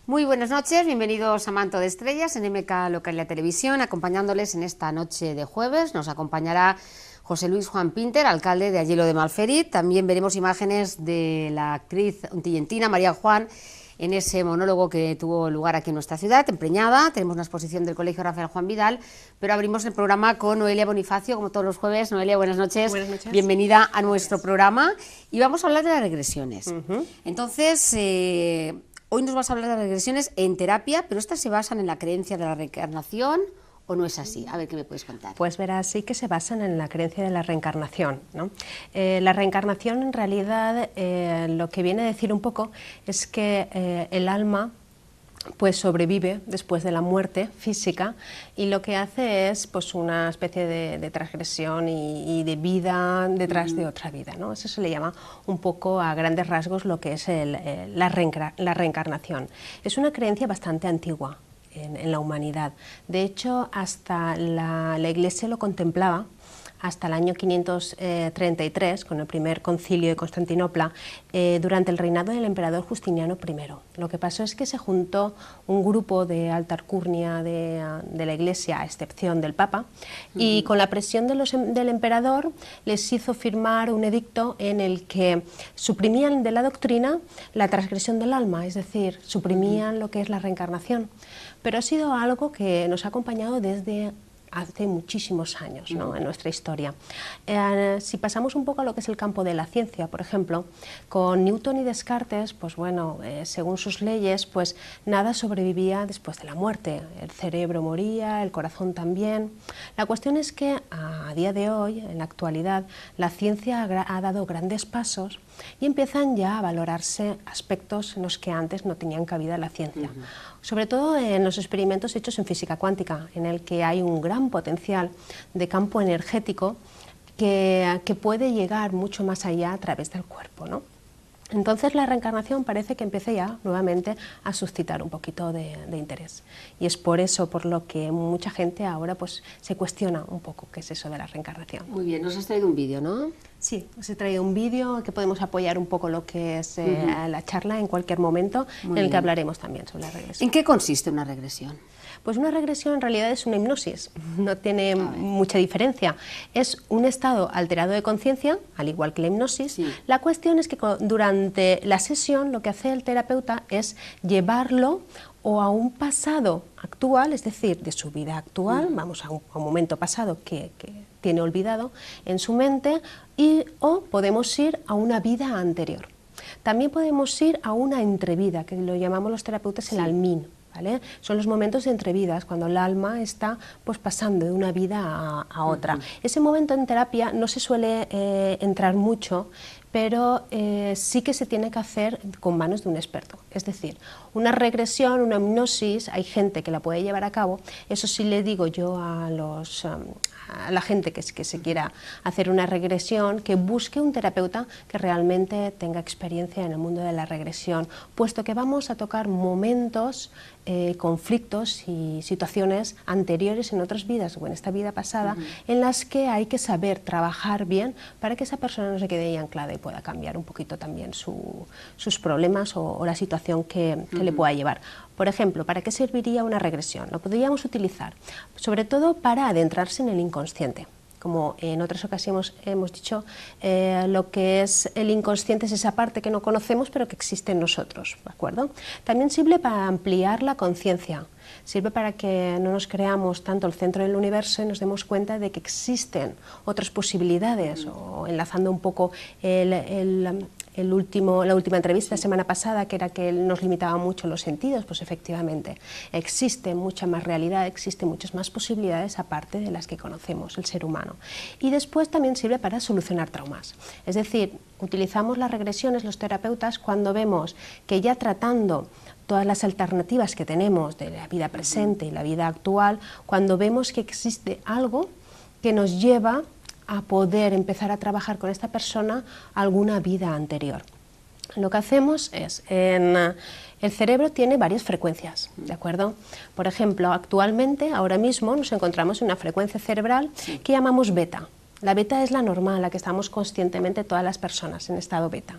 Muy buenas noches, bienvenidos a Manto de Estrellas en MK Localia Televisión. Acompañándoles en esta noche de jueves nos acompañará José Luis Juan Pinter, alcalde de Ayelo de Malferit. También veremos imágenes de la actriz untillentina María Juan en ese monólogo que tuvo lugar aquí en nuestra ciudad, en Preñada. Tenemos una exposición del Colegio Rafael Juan Vidal, pero abrimos el programa con Noelia Bonifacio, como todos los jueves. Noelia, buenas noches. Buenas noches. Bienvenida a nuestro programa y vamos a hablar de las regresiones. Entonces, hoy nos vas a hablar de las regresiones en terapia, pero estas se basan en la creencia de la reencarnación, ¿o no es así? A ver, ¿qué me puedes contar? Pues verás, sí que se basan en la creencia de la reencarnación, ¿no? La reencarnación, en realidad, lo que viene a decir un poco es que el alma pues sobrevive después de la muerte física y lo que hace es pues una especie de transgresión y de vida detrás de otra vida, ¿no? Eso se le llama un poco a grandes rasgos lo que es la reencarnación. Es una creencia bastante antigua en la humanidad. De hecho, hasta la Iglesia lo contemplaba hasta el año 533, con el primer concilio de Constantinopla, durante el reinado del emperador Justiniano I. Lo que pasó es que se juntó un grupo de alta alcurnia de la Iglesia, a excepción del Papa, y con la presión del emperador les hizo firmar un edicto en el que suprimían de la doctrina la transgresión del alma, es decir, suprimían lo que es la reencarnación. Pero ha sido algo que nos ha acompañado desde hace muchísimos años, ¿no? En nuestra historia. Si pasamos un poco a lo que es el campo de la ciencia, por ejemplo, con Newton y Descartes, pues bueno, según sus leyes, pues nada sobrevivía después de la muerte. El cerebro moría, el corazón también. La cuestión es que a día de hoy, en la actualidad, la ciencia ha dado grandes pasos y empiezan ya a valorarse aspectos en los que antes no tenían cabida la ciencia. Sobre todo en los experimentos hechos en física cuántica, en el que hay un gran potencial de campo energético que puede llegar mucho más allá a través del cuerpo, ¿no? Entonces la reencarnación parece que empieza ya nuevamente a suscitar un poquito de interés. Y es por eso por lo que mucha gente ahora pues se cuestiona un poco qué es eso de la reencarnación. Muy bien, nos has traído un vídeo, ¿no? Sí, os he traído un vídeo que podemos apoyar un poco lo que es la charla en cualquier momento, en el que hablaremos también sobre la regresión. ¿En qué consiste una regresión? Pues una regresión en realidad es una hipnosis, no tiene mucha diferencia. Es un estado alterado de conciencia, al igual que la hipnosis. Sí. La cuestión es que durante la sesión lo que hace el terapeuta es llevarlo o a un pasado actual, es decir, de su vida actual, vamos a un momento pasado que tiene olvidado en su mente, o podemos ir a una vida anterior. También podemos ir a una entrevida, que lo llamamos los terapeutas el almín. ¿Vale? Son los momentos de entrevidas, cuando el alma está pues, pasando de una vida a otra. Ese momento en terapia no se suele entrar mucho, pero sí que se tiene que hacer con manos de un experto. Es decir, una regresión, una hipnosis, hay gente que la puede llevar a cabo. Eso sí le digo yo a la gente que se quiera hacer una regresión, que busque un terapeuta que realmente tenga experiencia en el mundo de la regresión, puesto que vamos a tocar momentos, conflictos y situaciones anteriores en otras vidas o en esta vida pasada, en las que hay que saber trabajar bien para que esa persona no se quede ahí anclada y pueda cambiar un poquito también sus problemas o la situación que le pueda llevar. Por ejemplo, ¿para qué serviría una regresión? Lo podríamos utilizar sobre todo para adentrarse en el inconsciente. Como en otras ocasiones hemos dicho, lo que es el inconsciente es esa parte que no conocemos pero que existe en nosotros, ¿de acuerdo? También sirve para ampliar la conciencia, sirve para que no nos creamos tanto el centro del universo y nos demos cuenta de que existen otras posibilidades, o enlazando un poco la última entrevista la semana pasada, que era que nos limitaba mucho los sentidos, pues efectivamente existe mucha más realidad, existen muchas más posibilidades aparte de las que conocemos el ser humano. Y después también sirve para solucionar traumas, es decir, utilizamos las regresiones los terapeutas cuando vemos que ya tratando todas las alternativas que tenemos de la vida presente y la vida actual, cuando vemos que existe algo que nos lleva a poder empezar a trabajar con esta persona alguna vida anterior. Lo que hacemos es, el cerebro tiene varias frecuencias, ¿de acuerdo? Por ejemplo, actualmente, ahora mismo, nos encontramos en una frecuencia cerebral que llamamos beta. La beta es la normal, la que estamos conscientemente todas las personas en estado beta.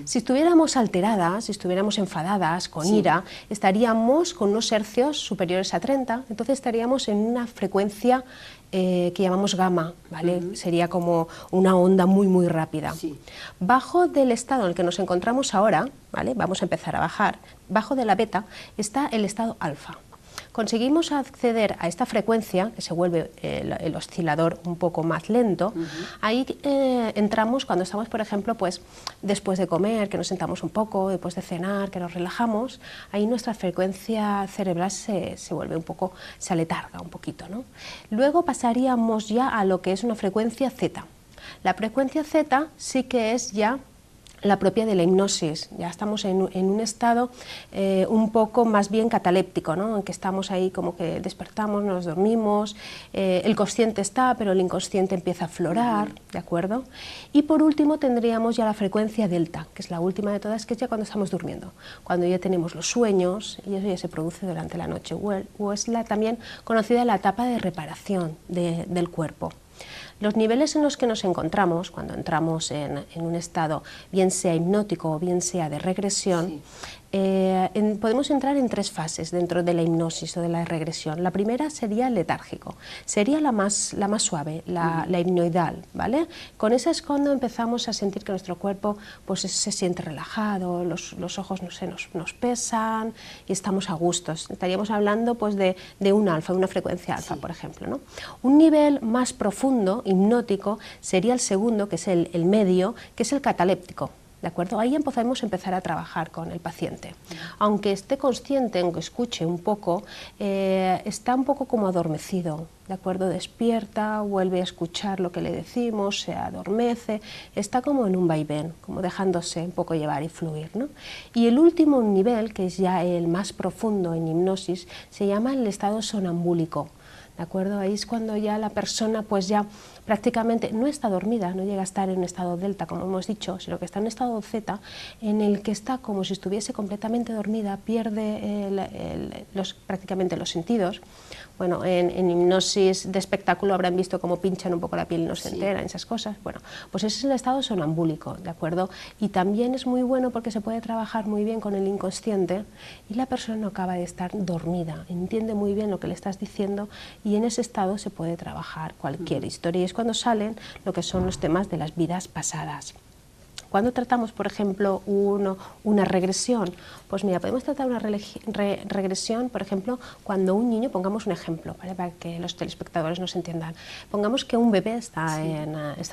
Si estuviéramos alteradas, si estuviéramos enfadadas, con ira, estaríamos con unos hercios superiores a 30, entonces estaríamos en una frecuencia que llamamos gamma, ¿vale? Sería como una onda muy muy rápida. Bajo del estado en el que nos encontramos ahora, ¿vale? Vamos a empezar a bajar, bajo de la beta está el estado alfa. Conseguimos acceder a esta frecuencia, que se vuelve el oscilador un poco más lento. Ahí entramos cuando estamos, por ejemplo, pues después de comer, que nos sentamos un poco, después de cenar, que nos relajamos, ahí nuestra frecuencia cerebral se vuelve un poco, se aletarga un poquito, ¿no? Luego pasaríamos ya a lo que es una frecuencia Z. La frecuencia Z sí que es ya la propia de la hipnosis, ya estamos en un estado un poco más bien cataléptico, ¿no? En que estamos ahí como que despertamos, nos dormimos, el consciente está, pero el inconsciente empieza a aflorar, ¿de acuerdo? Y por último tendríamos ya la frecuencia delta, que es la última de todas, que es ya cuando estamos durmiendo, cuando ya tenemos los sueños, y eso ya se produce durante la noche, o es la también conocida la etapa de reparación del cuerpo. Los niveles en los que nos encontramos cuando entramos en un estado, bien sea hipnótico o bien sea de regresión, podemos entrar en 3 fases dentro de la hipnosis o de la regresión. La primera sería el letárgico, sería la más suave, la hipnoidal, ¿vale? Con esa es cuando empezamos a sentir que nuestro cuerpo pues, se siente relajado, los ojos nos pesan y estamos a gustos. Estaríamos hablando pues, de un alfa, una frecuencia alfa, por ejemplo, ¿no? Un nivel más profundo, hipnótico, sería el segundo, que es el medio, que es el cataléptico. ¿De acuerdo? Ahí podemos empezar a trabajar con el paciente. Aunque esté consciente, aunque escuche un poco, está un poco como adormecido, ¿de acuerdo? Despierta, vuelve a escuchar lo que le decimos, se adormece, está como en un vaivén, como dejándose un poco llevar y fluir, ¿no? Y el último nivel, que es ya el más profundo en hipnosis, se llama el estado sonambúlico. ¿De acuerdo? Ahí es cuando ya la persona pues ya prácticamente no está dormida, no llega a estar en un estado delta, como hemos dicho, sino que está en un estado Z, en el que está como si estuviese completamente dormida, pierde prácticamente los sentidos. Bueno, en hipnosis de espectáculo habrán visto cómo pinchan un poco la piel y no se enteran, esas cosas. Bueno, pues ese es el estado sonambúlico, ¿de acuerdo? Y también es muy bueno porque se puede trabajar muy bien con el inconsciente y la persona no acaba de estar dormida, entiende muy bien lo que le estás diciendo y en ese estado se puede trabajar cualquier historia. Y es cuando salen lo que son los temas de las vidas pasadas. Cuando tratamos, por ejemplo, una regresión, pues mira, podemos tratar una regresión, por ejemplo, cuando un niño, pongamos un ejemplo, ¿vale? Para que los telespectadores nos entiendan. Pongamos que un bebé está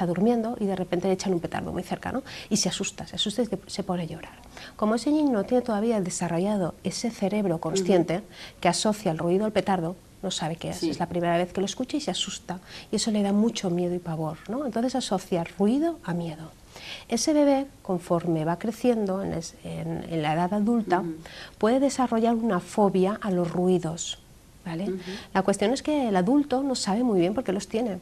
durmiendo y de repente le echan un petardo muy cerca, ¿no? Y se asusta y se pone a llorar. Como ese niño no tiene todavía desarrollado ese cerebro consciente que asocia el ruido al petardo, no sabe qué es la primera vez que lo escucha y se asusta, y eso le da mucho miedo y pavor, ¿no? Entonces asocia ruido a miedo. Ese bebé, conforme va creciendo en la edad adulta, puede desarrollar una fobia a los ruidos, ¿vale? La cuestión es que el adulto no sabe muy bien por qué los tiene.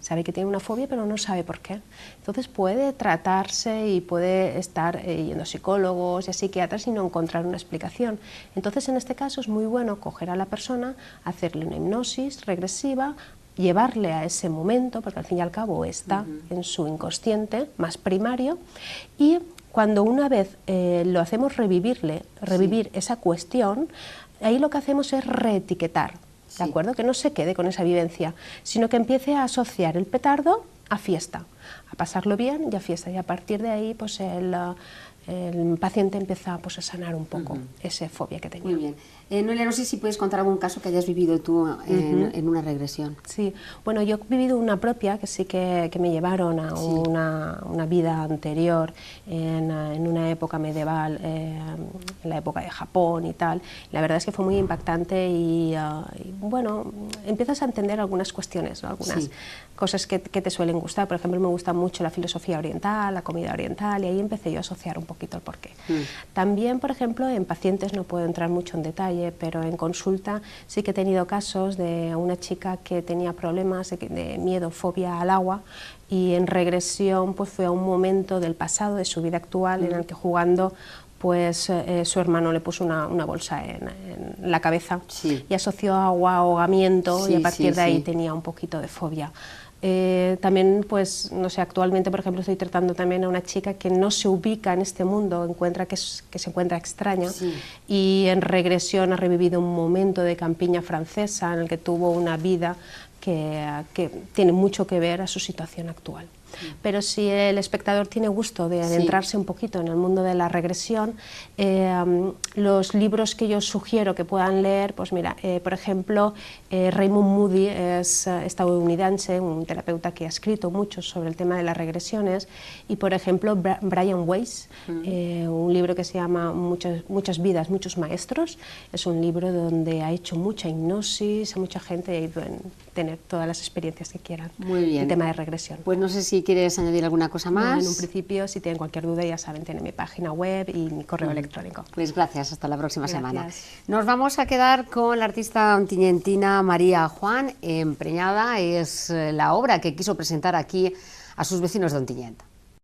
Sabe que tiene una fobia, pero no sabe por qué. Entonces puede tratarse y puede estar yendo a psicólogos y a psiquiatras y no encontrar una explicación. Entonces, en este caso es muy bueno coger a la persona, hacerle una hipnosis regresiva, llevarle a ese momento, porque al fin y al cabo está en su inconsciente más primario, y cuando una vez lo hacemos revivir esa cuestión, ahí lo que hacemos es reetiquetar, ¿de acuerdo? Que no se quede con esa vivencia, sino que empiece a asociar el petardo a fiesta, a pasarlo bien y a fiesta, y a partir de ahí pues el paciente empieza pues, a sanar un poco esa fobia que tenía. Muy bien. Noelia, no sé si puedes contar algún caso que hayas vivido tú en una regresión. Sí, bueno, yo he vivido una propia que sí que me llevaron a una vida anterior en una época medieval, en la época de Japón y tal. La verdad es que fue muy impactante y bueno, empiezas a entender algunas cuestiones, ¿no? Algunas cosas que te suelen gustar. Por ejemplo, me gusta mucho la filosofía oriental, la comida oriental, y ahí empecé yo a asociar un poquito el porqué. También, por ejemplo, en pacientes no puedo entrar mucho en detalle, pero en consulta sí que he tenido casos de una chica que tenía problemas de miedo, fobia al agua, y en regresión pues fue a un momento del pasado, de su vida actual, en el que jugando pues su hermano le puso una bolsa en la cabeza y asoció agua, ahogamiento, y a partir de ahí tenía un poquito de fobia. También, pues, no sé, actualmente, por ejemplo, estoy tratando también a una chica que no se ubica en este mundo, encuentra que se encuentra extraña, sí, y en regresión ha revivido un momento de campiña francesa en el que tuvo una vida que tiene mucho que ver a su situación actual. Pero si el espectador tiene gusto de adentrarse un poquito en el mundo de la regresión, los libros que yo sugiero que puedan leer, pues mira, por ejemplo, Raymond Moody es estadounidense, un terapeuta que ha escrito mucho sobre el tema de las regresiones, y por ejemplo Brian Weiss, un libro que se llama Muchas vidas, muchos maestros, es un libro donde ha hecho mucha hipnosis a mucha gente y ha ido a tener todas las experiencias que quieran. Muy bien. El tema de regresión. Pues no sé si quieres añadir alguna cosa más. No, en un principio, si tienen cualquier duda, ya saben, tienen mi página web y mi correo electrónico. Pues gracias, hasta la próxima semana. Gracias. Nos vamos a quedar con la artista ontiñentina María Juan. Empreñada es la obra que quiso presentar aquí a sus vecinos de Ontinyent.